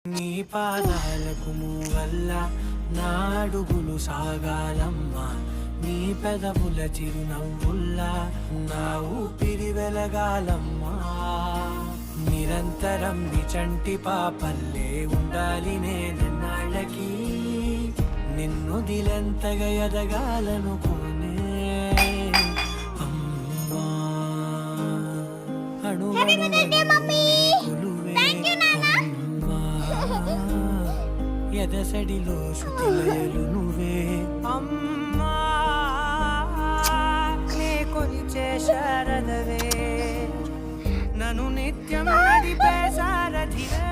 నీ పాదాలకు మూవల్ల నా అడుగులు సాగాలమ్మా, నీ పెదవుల చిరునవ్వుల్లా నా ఊపిరి వెలగాలమ్మా. నిరంతరం నీ చంటి పాపల్లే ఉండాలి నేనన్నాళ్ళకి, నిన్ను దిలెంతగా ఎదగాలనుకోనే అమ్మా. ఎదసడిలో శృతిలయలు నువ్వే అమ్మా, నీ కొలిచే శారదవే, నన్ను నిత్యం నడిపే సారథివే.